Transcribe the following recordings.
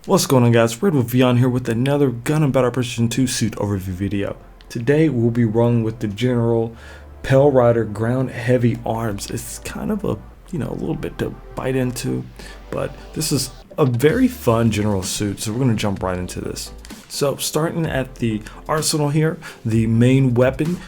What's going on, guys? RedWolfVion here with another Gundam Battle Precision 2 suit overview video. Today we'll be running with the General Pale Rider Ground Heavy Arms. It's kind of a little bit to bite into, but this is a very fun general suit, so we're going to jump right into this. So starting at the arsenal here, the main weapon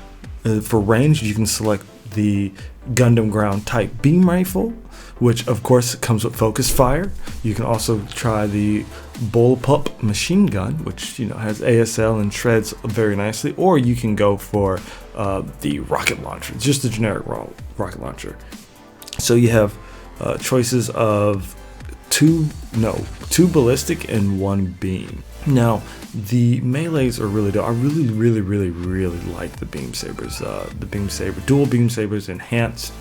for range, you can select the Gundam Ground Type Beam Rifle, which of course comes with focus fire. You can also try the Bullpup Machine Gun, which has ASL and shreds very nicely, or you can go for the rocket launcher, just the generic rocket launcher. So you have choices of two ballistic and one beam. Now the melees are really dope. I really like the beam sabers. Dual beam sabers enhanced.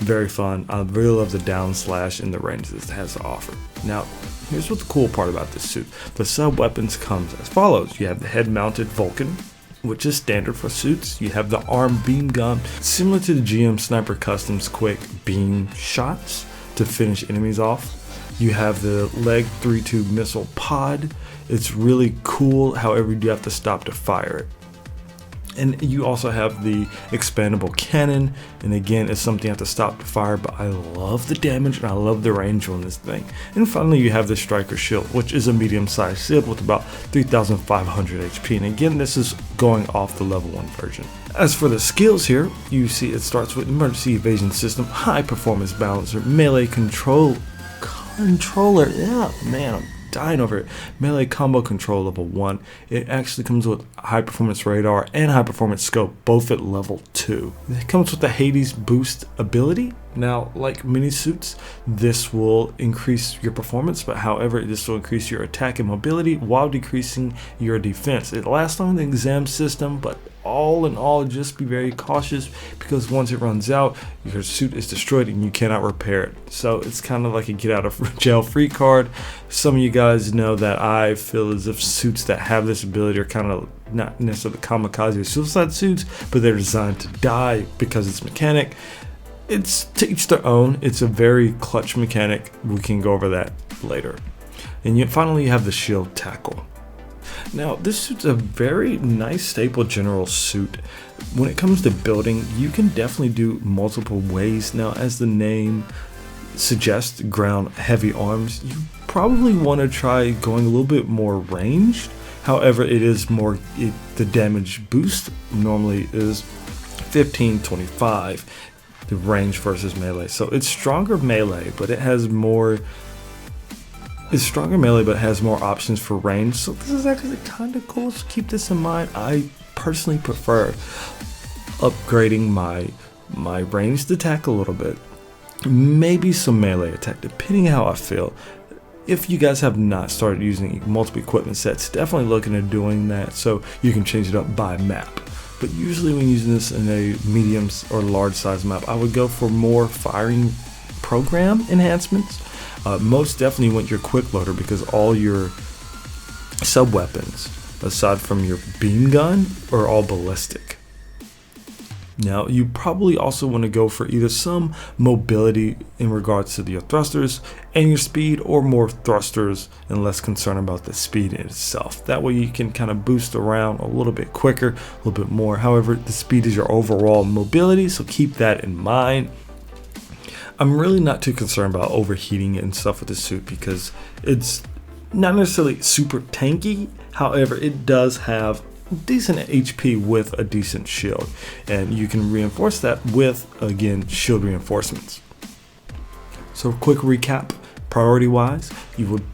Very fun. I really love the down slash and the range this has to offer. Now, here's what the cool part about this suit. The sub weapons comes as follows. You have the head mounted Vulcan, which is standard for suits. You have the arm beam gun, similar to the GM Sniper Customs quick beam shots to finish enemies off. You have the leg 3-tube missile pod. It's really cool, however you do have to stop to fire it. And you also have the expandable cannon, and again, it's something you have to stop to fire, but I love the damage and I love the range on this thing. And finally, you have the striker shield, which is a medium-sized shield with about 3,500 HP, and again, this is going off the level 1 version. As for the skills here, you see it starts with emergency evasion system, high performance balancer, melee controller. Yeah, man, I'm dying over it. Melee combo control level 1. It actually comes with high performance radar and high performance scope, both at level 2. It comes with the Hades boost ability. Now, like mini suits, this will increase your performance, but however, this will increase your attack and mobility while decreasing your defense. It lasts on the exam system, but all in all, just be very cautious, because once it runs out, your suit is destroyed and you cannot repair it. So it's kind of like a get out of jail free card. Some of you guys know that I feel as if suits that have this ability are kind of not necessarily kamikaze or suicide suits, but they're designed to die because it's mechanic. It's to each their own. It's a very clutch mechanic. We can go over that later. And finally, you have the shield tackle. Now, this suit's a very nice staple general suit. When it comes to building, you can definitely do multiple ways. Now, as the name suggests, ground heavy arms, you probably want to try going a little bit more ranged. However, it is more, the damage boost normally is 15-25, the range versus melee. So it's stronger melee, but it has more. It's stronger melee, but has more options for range. So this is actually kind of cool. So keep this in mind. I personally prefer upgrading my ranged attack a little bit, maybe some melee attack, depending how I feel. If you guys have not started using multiple equipment sets, definitely looking at doing that so you can change it up by map. But usually when using this in a medium or large size map, I would go for more firing program enhancements. Most definitely want your quick loader, because all your sub weapons, aside from your beam gun, are all ballistic. Now, you probably also want to go for either some mobility in regards to your thrusters and your speed, or more thrusters and less concern about the speed in itself. That way you can kind of boost around a little bit quicker, a little bit more. However, the speed is your overall mobility, so keep that in mind. I'm really not too concerned about overheating and stuff with the suit, because it's not necessarily super tanky. However, it does have decent HP with a decent shield, and you can reinforce that with, again, shield reinforcements. So quick recap, priority wise, you would,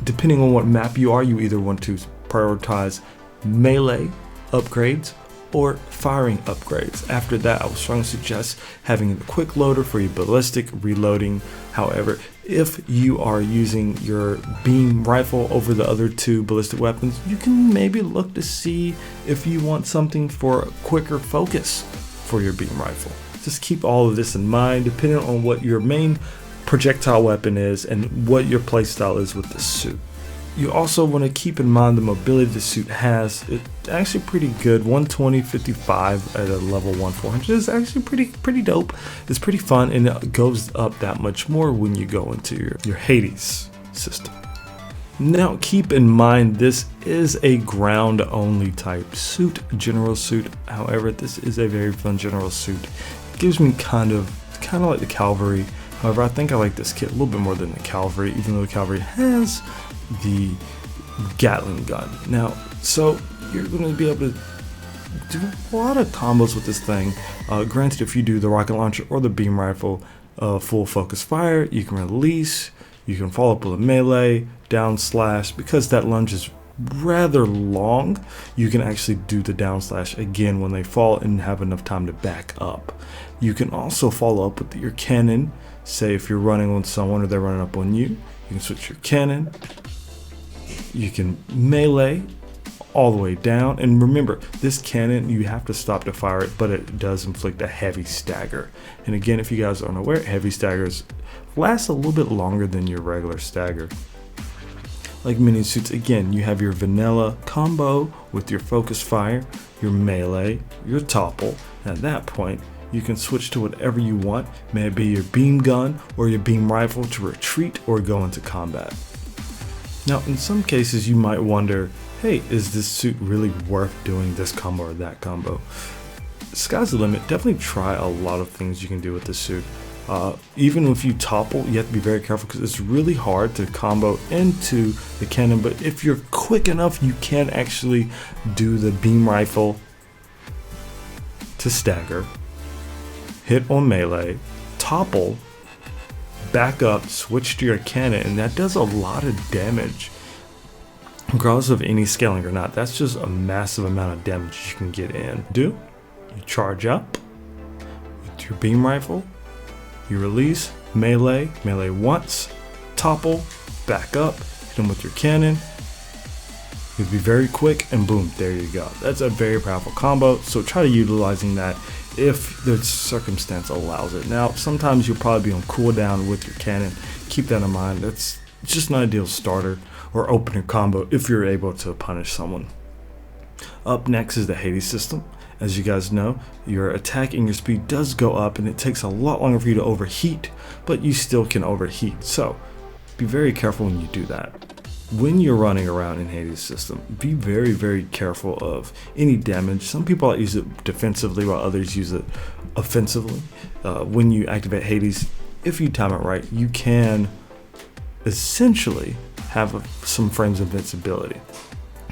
depending on what map you are, you either want to prioritize melee upgrades or firing upgrades. After that, I would strongly suggest having a quick loader for your ballistic reloading. However, if you are using your beam rifle over the other two ballistic weapons, you can maybe look to see if you want something for a quicker focus for your beam rifle. Just keep all of this in mind, depending on what your main projectile weapon is and what your playstyle is with this suit. You also want to keep in mind the mobility the suit has. It's actually pretty good. 120-55 at a level 1-400 is actually pretty dope. It's pretty fun, and it goes up that much more when you go into your Hades system. Now keep in mind, this is a ground only type suit, general suit. However, this is a very fun general suit. It gives me kind of like the cavalry. However, I think I like this kit a little bit more than the cavalry, even though the cavalry has the Gatling gun. Now, so you're going to be able to do a lot of combos with this thing. Granted, if you do the rocket launcher or the beam rifle, full focus fire, you can release, you can follow up with a melee, down slash. Because that lunge is rather long, you can actually do the down slash again when they fall and have enough time to back up. You can also follow up with your cannon. Say if you're running on someone or they're running up on you, you can switch your cannon. You can melee all the way down, and remember, this cannon, you have to stop to fire it, but it does inflict a heavy stagger. And again, if you guys aren't aware, heavy staggers last a little bit longer than your regular stagger. Like mini suits, again, you have your vanilla combo with your focus fire, your melee, your topple. At that point, you can switch to whatever you want, may it be your beam gun or your beam rifle to retreat or go into combat. Now, in some cases, you might wonder, hey, is this suit really worth doing this combo or that combo? Sky's the limit. Definitely try a lot of things you can do with this suit. Even if you topple, you have to be very careful because it's really hard to combo into the cannon. But if you're quick enough, you can actually do the beam rifle to stagger, hit on melee, topple, back up, switch to your cannon, and that does a lot of damage. Regardless of any scaling or not, that's just a massive amount of damage you can get in. You charge up with your beam rifle, you release, melee once, topple, back up, hit them with your cannon. You'll be very quick, and boom, there you go. That's a very powerful combo, so try to utilizing that if the circumstance allows it. Now, sometimes you'll probably be on cooldown with your cannon. Keep that in mind. That's just not an ideal starter or opener combo if you're able to punish someone. Up next is the Hades system. As you guys know, your attack and your speed does go up, and it takes a lot longer for you to overheat, but you still can overheat. So be very careful when you do that. When you're running around in Hades system, be very, very careful of any damage. Some people use it defensively while others use it offensively. When you activate Hades, if you time it right, you can essentially have some frames of invincibility.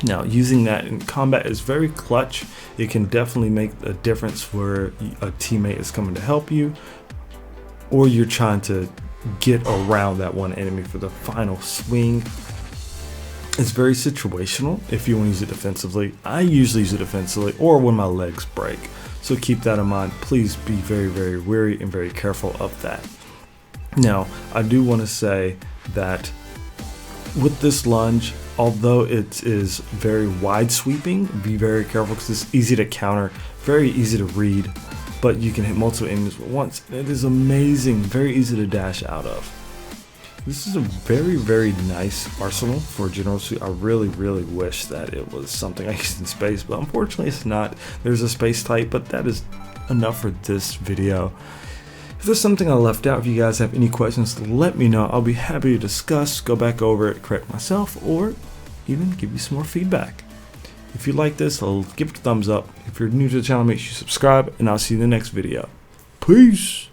Now, using that in combat is very clutch. It can definitely make a difference where a teammate is coming to help you, or you're trying to get around that one enemy for the final swing. It's very situational if you want to use it defensively. I usually use it defensively or when my legs break. So keep that in mind. Please be very, very wary and very careful of that. Now, I do want to say that with this lunge, although it is very wide sweeping, be very careful because it's easy to counter, very easy to read, but you can hit multiple enemies at once. It is amazing, very easy to dash out of. This is a very, very nice arsenal for a general suit. I really, really wish that it was something I used in space, but unfortunately it's not. There's a space type, but that is enough for this video. If there's something I left out, if you guys have any questions, let me know. I'll be happy to discuss, go back over it, correct myself, or even give you some more feedback. If you like this, I'll give it a thumbs up. If you're new to the channel, make sure you subscribe, and I'll see you in the next video. Peace!